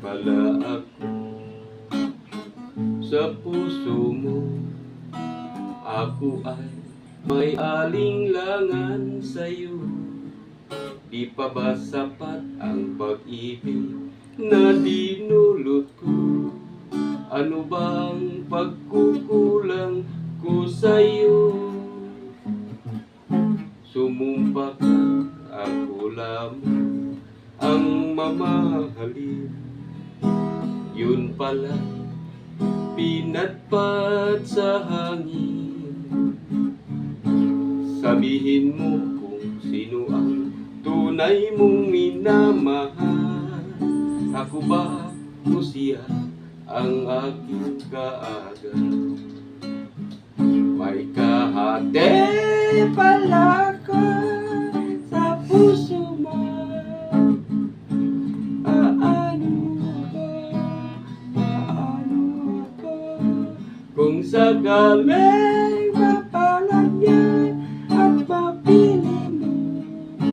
pala ako sa puso mo. Ako ay may alinlangan sa'yo. Di pa ba sapat ang pag-ibig na dinulot ko? Ano bang pagkukulang ko sa'yo? Sumumpa ka, ako lamang ang mamahalin. Yun pala, pinatpat sa hangin. Sabihin mo kung sino ang tunay mong minamahal. Ako ba o siya ang aking kaagad? May kahati pala ka sa puso mo. Paano ba kung sakali